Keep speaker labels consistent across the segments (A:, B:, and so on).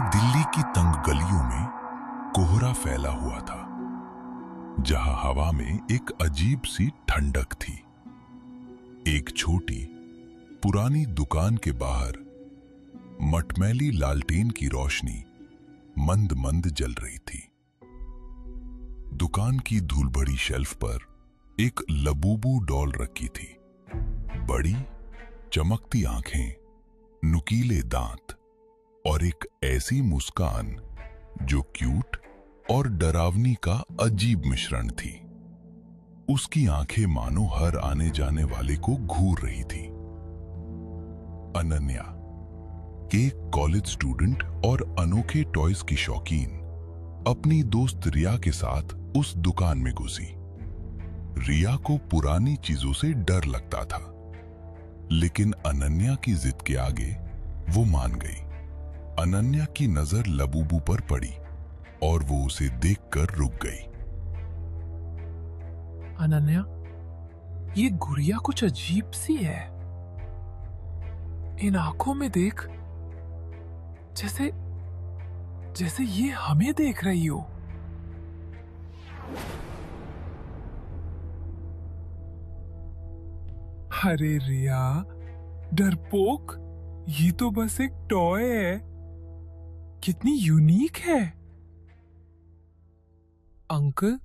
A: दिल्ली की तंग गलियों में कोहरा फैला हुआ था, जहां हवा में एक अजीब सी ठंडक थी। एक छोटी पुरानी दुकान के बाहर मटमैली लालटेन की रोशनी मंद मंद जल रही थी। दुकान की धूलभरी शेल्फ पर एक लबूबू डॉल रखी थी। बड़ी चमकती आंखें, नुकीले दांत और एक ऐसी मुस्कान जो क्यूट और डरावनी का अजीब मिश्रण थी। उसकी आंखें मानो हर आने जाने वाले को घूर रही थी। अनन्या, एक कॉलेज स्टूडेंट और अनोखे टॉयज की शौकीन, अपनी दोस्त रिया के साथ उस दुकान में घुसी। रिया को पुरानी चीजों से डर लगता था, लेकिन अनन्या की जिद के आगे वो मान गई। अनन्या की नजर लबूबू पर पड़ी और वो उसे देखकर रुक गई।
B: अनन्या, ये गुड़िया कुछ अजीब सी है। इन आंखों में देख, जैसे जैसे ये हमें देख रही हो। अरे रिया, डरपोक, ये तो बस एक टॉय है। कितनी यूनिक है। अंकल,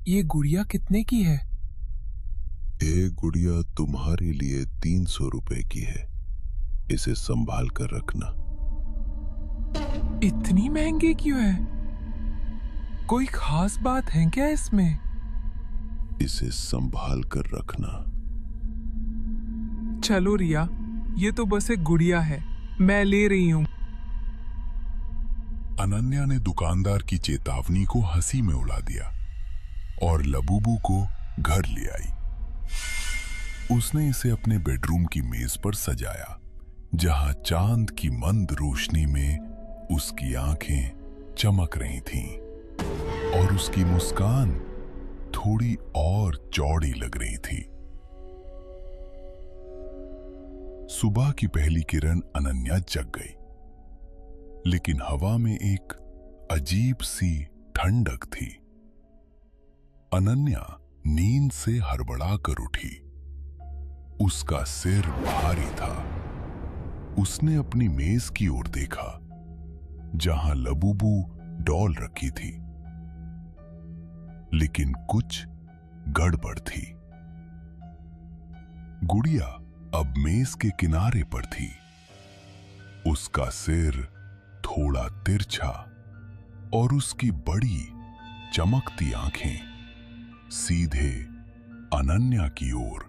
B: ये गुड़िया कितने की है?
A: ये गुड़िया तुम्हारे लिए 300 रुपए की है। इसे संभाल कर रखना।
B: इतनी महंगी क्यों है? कोई खास बात है क्या इसमें?
A: इसे संभाल कर रखना।
B: चलो रिया, ये तो बस एक गुड़िया है, मैं ले रही हूं।
A: अनन्या ने दुकानदार की चेतावनी को हंसी में उड़ा दिया और लबूबू को घर ले आई। उसने इसे अपने बेडरूम की मेज पर सजाया, जहां चांद की मंद रोशनी में उसकी आंखें चमक रही थीं और उसकी मुस्कान थोड़ी और चौड़ी लग रही थी। सुबह की पहली किरण अनन्या जग गई, लेकिन हवा में एक अजीब सी ठंडक थी। अनन्या नींद से हड़बड़ा कर उठी। उसका सिर भारी था। उसने अपनी मेज की ओर देखा, जहां लबूबू डॉल रखी थी, लेकिन कुछ गड़बड़ थी। गुड़िया अब मेज के किनारे पर थी। उसका सिर थोड़ा तिरछा और उसकी बड़ी चमकती आंखें सीधे अनन्या की ओर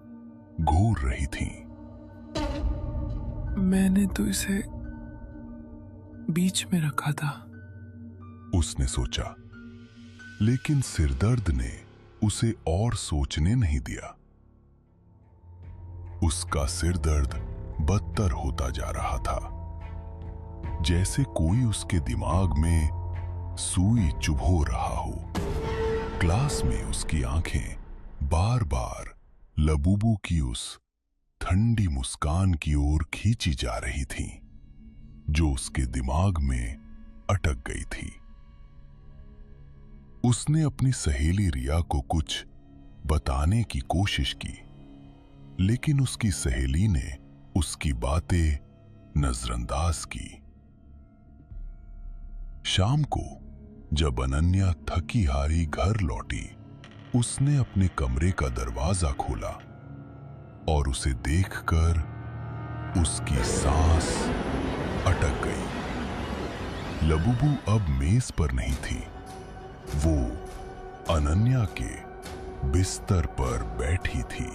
A: घूर रही थीं।
B: मैंने तो इसे बीच में रखा था,
A: उसने सोचा, लेकिन सिरदर्द ने उसे और सोचने नहीं दिया। उसका सिरदर्द बदतर होता जा रहा था, जैसे कोई उसके दिमाग में सुई चुभो रहा हो। क्लास में उसकी आंखें बार बार लबूबू की उस ठंडी मुस्कान की ओर खींची जा रही थीं, जो उसके दिमाग में अटक गई थी। उसने अपनी सहेली रिया को कुछ बताने की कोशिश की, लेकिन उसकी सहेली ने उसकी बातें नजरअंदाज की। शाम को जब अनन्या थकी हारी घर लौटी, उसने अपने कमरे का दरवाजा खोला और उसे देखकर उसकी सांस अटक गई। लबूबू अब मेज पर नहीं थी। वो अनन्या के बिस्तर पर बैठी थी।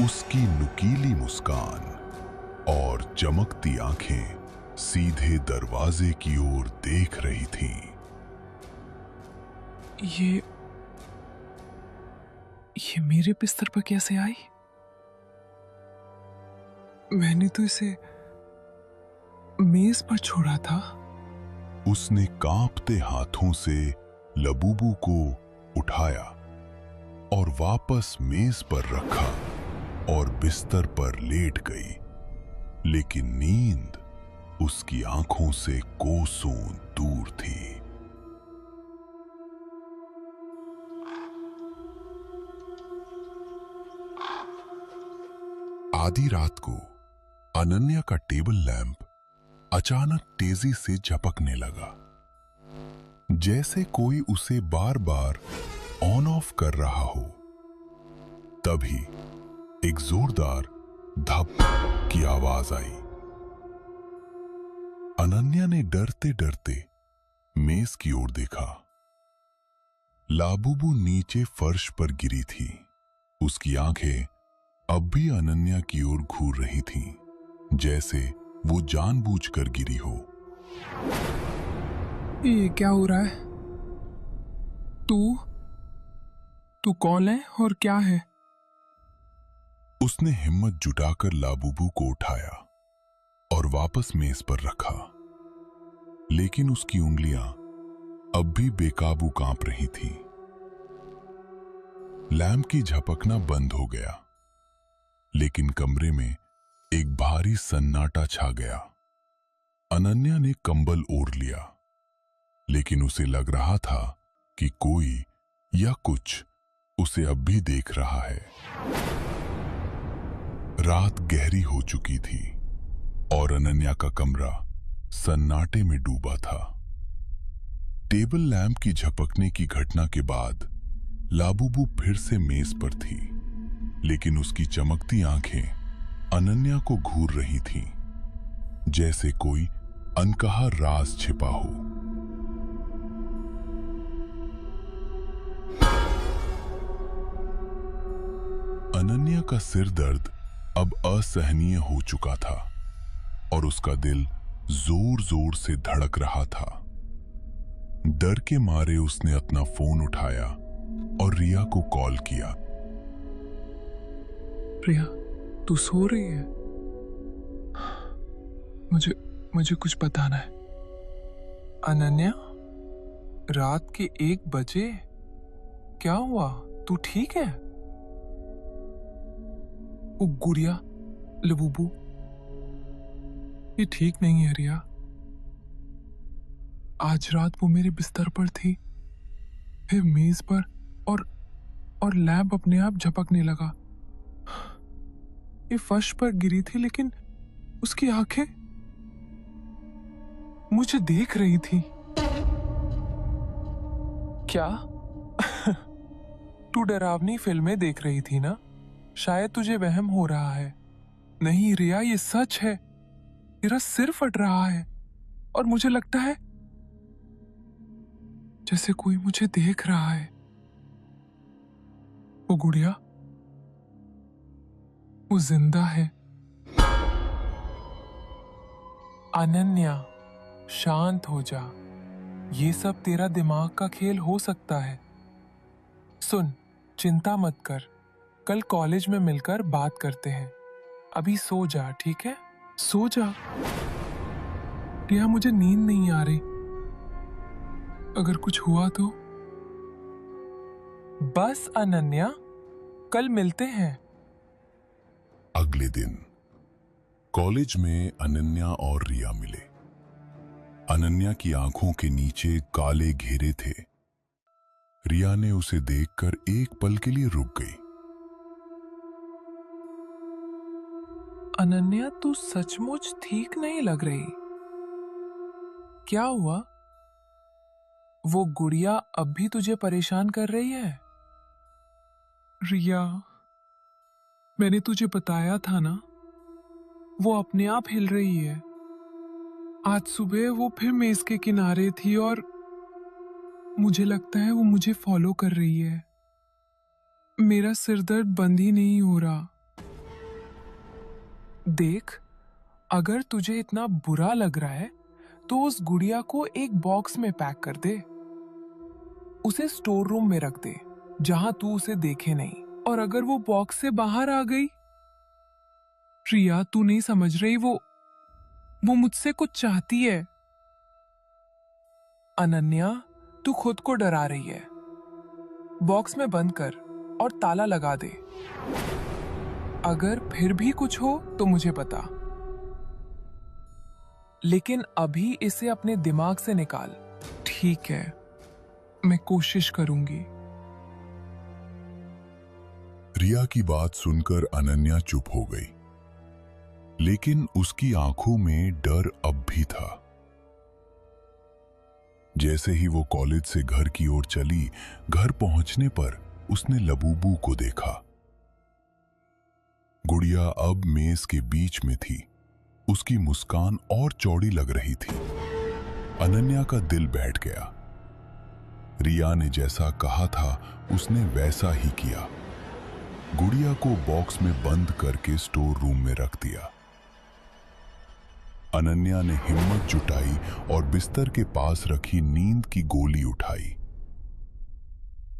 A: उसकी नुकीली मुस्कान और चमकती आंखें सीधे दरवाजे की ओर देख रही थीं।
B: ये मेरे बिस्तर पर कैसे आई? मैंने तो इसे मेज पर छोड़ा था।
A: उसने कांपते हाथों से लबूबू को उठाया और वापस मेज पर रखा और बिस्तर पर लेट गई। लेकिन नींद उसकी आंखों से कोसों दूर थी। आधी रात को अनन्या का टेबल लैंप अचानक तेजी से झपकने लगा, जैसे कोई उसे बार बार ऑन ऑफ कर रहा हो। तभी एक जोरदार धप की आवाज आई। अनन्या ने डरते डरते मेज की ओर देखा। लाबुबू नीचे फर्श पर गिरी थी। उसकी आंखें अब भी अनन्या की ओर घूर रही थीं, जैसे वो जानबूझकर गिरी हो।
B: ये क्या हो रहा है? तू कौन है और क्या है?
A: उसने हिम्मत जुटाकर लाबुबू को उठाया और वापस मेज पर रखा, लेकिन उसकी उंगलियां अब भी बेकाबू कांप रही थीं। लैंप की झपकना बंद हो गया, लेकिन कमरे में एक भारी सन्नाटा छा गया। अनन्या ने कंबल ओढ़ लिया, लेकिन उसे लग रहा था कि कोई या कुछ उसे अब भी देख रहा है। रात गहरी हो चुकी थी और अनन्या का कमरा सन्नाटे में डूबा था। टेबल लैंप की झपकने की घटना के बाद लाबुबू फिर से मेज पर थी, लेकिन उसकी चमकती आंखें अनन्या को घूर रही थीं, जैसे कोई अनकहा राज छिपा हो। अनन्या का सिर दर्द अब असहनीय हो चुका था और उसका दिल जोर जोर से धड़क रहा था। डर के मारे उसने अपना फोन उठाया और रिया को कॉल किया।
B: रिया, तू सो रही है? मुझे कुछ बताना है। अनन्या, रात के 1 बजे? क्या हुआ? तू ठीक है? वो गुड़िया, लबूबू, ये ठीक नहीं है रिया। आज रात वो मेरे बिस्तर पर थी, फिर मेज पर, और लैंप अपने आप झपकने लगा। ये फर्श पर गिरी थी, लेकिन उसकी आंखें मुझे देख रही थी। क्या? तू डरावनी फिल्में देख रही थी ना? शायद तुझे वहम हो रहा है। नहीं रिया, ये सच है। मेरा सिर फट रहा है और मुझे लगता है जैसे कोई मुझे देख रहा है। वो गुड़िया, वो जिंदा है। अनन्या, शांत हो जा। ये सब तेरा दिमाग का खेल हो सकता है। सुन, चिंता मत कर। कल कॉलेज में मिलकर बात करते हैं। अभी सो जा, ठीक है? सो जा। रिया, मुझे नींद नहीं आ रही। अगर कुछ हुआ तो? बस अनन्या, कल मिलते हैं।
A: अगले दिन कॉलेज में अनन्या और रिया मिले। अनन्या की आंखों के नीचे काले घेरे थे। रिया ने उसे देखकर एक पल के लिए रुक गई।
B: अनन्या, तू सचमुच ठीक नहीं लग रही। क्या हुआ? वो गुड़िया अब भी तुझे परेशान कर रही है? रिया, मैंने तुझे बताया था ना, वो अपने आप हिल रही है। आज सुबह वो फिर मेज के किनारे थी और मुझे लगता है वो मुझे फॉलो कर रही है। मेरा सिरदर्द बंद ही नहीं हो रहा। देख, अगर तुझे इतना बुरा लग रहा है तो उस गुड़िया को एक बॉक्स में पैक कर दे। उसे स्टोर रूम में रख दे, जहां तू उसे देखे नहीं। और अगर वो बॉक्स से बाहर आ गई, रिया, तू नहीं समझ रही, वो मुझसे कुछ चाहती है। अनन्या, तू खुद को डरा रही है। बॉक्स में बंद कर और ताला लगा दे। अगर फिर भी कुछ हो तो मुझे बता। लेकिन अभी इसे अपने दिमाग से निकाल। ठीक है, मैं कोशिश करूंगी।
A: रिया की बात सुनकर अनन्या चुप हो गई, लेकिन उसकी आंखों में डर अब भी था। जैसे ही वो कॉलेज से घर की ओर चली, घर पहुंचने पर उसने लबूबू को देखा। गुड़िया अब मेज के बीच में थी। उसकी मुस्कान और चौड़ी लग रही थी। अनन्या का दिल बैठ गया। रिया ने जैसा कहा था उसने वैसा ही किया। गुड़िया को बॉक्स में बंद करके स्टोर रूम में रख दिया। अनन्या ने हिम्मत जुटाई और बिस्तर के पास रखी नींद की गोली उठाई।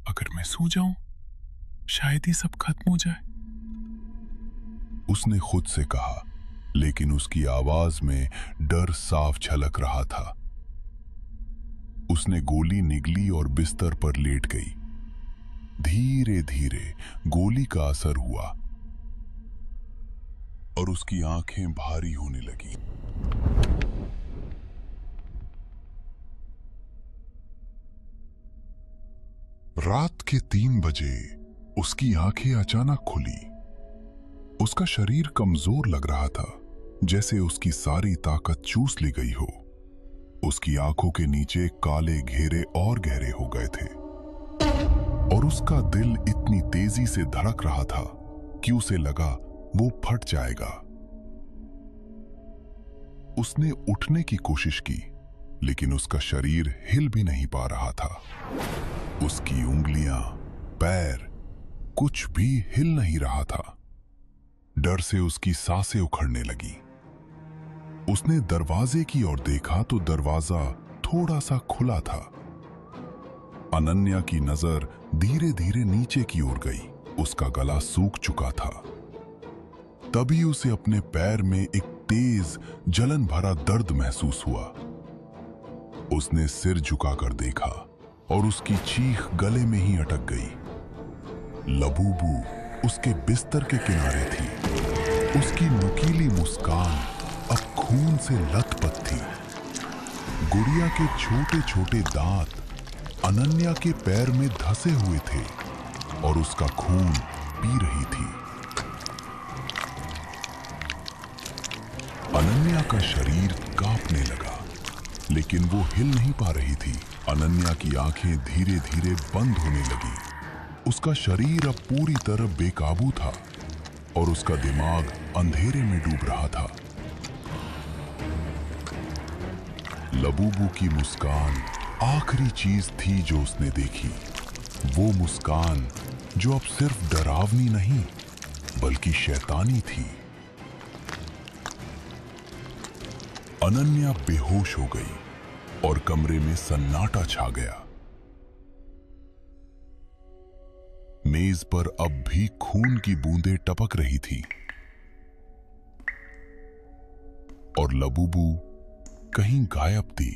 B: अगर मैं सो जाऊं, शायद ये सब खत्म हो जाए,
A: उसने खुद से कहा, लेकिन उसकी आवाज में डर साफ झलक रहा था। उसने गोली निगली और बिस्तर पर लेट गई। धीरे धीरे गोली का असर हुआ और उसकी आंखें भारी होने लगी। रात के 3 बजे उसकी आंखें अचानक खुली। उसका शरीर कमजोर लग रहा था, जैसे उसकी सारी ताकत चूस ली गई हो। उसकी आंखों के नीचे काले घेरे और गहरे हो गए थे और उसका दिल इतनी तेजी से धड़क रहा था कि उसे लगा वो फट जाएगा। उसने उठने की कोशिश की, लेकिन उसका शरीर हिल भी नहीं पा रहा था। उसकी उंगलियां, पैर, कुछ भी हिल नहीं रहा था। डर से उसकी सांसें उखड़ने लगी। उसने दरवाजे की ओर देखा तो दरवाजा थोड़ा सा खुला था। अनन्या की नजर धीरे धीरे नीचे की ओर गई। उसका गला सूख चुका था। तभी उसे अपने पैर में एक तेज जलन भरा दर्द महसूस हुआ। उसने सिर झुकाकर देखा और उसकी चीख गले में ही अटक गई। लबूबू उसके बिस्तर के किनारे थी। उसकी नुकीली मुस्कान अब खून से लथपथ थी। गुड़िया के छोटे छोटे दांत अनन्या के पैर में धंसे हुए थे और उसका खून पी रही थी। अनन्या का शरीर कांपने लगा, लेकिन वो हिल नहीं पा रही थी। अनन्या की आंखें धीरे धीरे बंद होने लगी। उसका शरीर अब पूरी तरह बेकाबू था और उसका दिमाग अंधेरे में डूब रहा था। लबूबू की मुस्कान आखिरी चीज थी जो उसने देखी। वो मुस्कान जो अब सिर्फ डरावनी नहीं बल्कि शैतानी थी। अनन्या बेहोश हो गई और कमरे में सन्नाटा छा गया। मेज पर अब भी खून की बूंदें टपक रही थी और लबूबू कहीं गायब थी।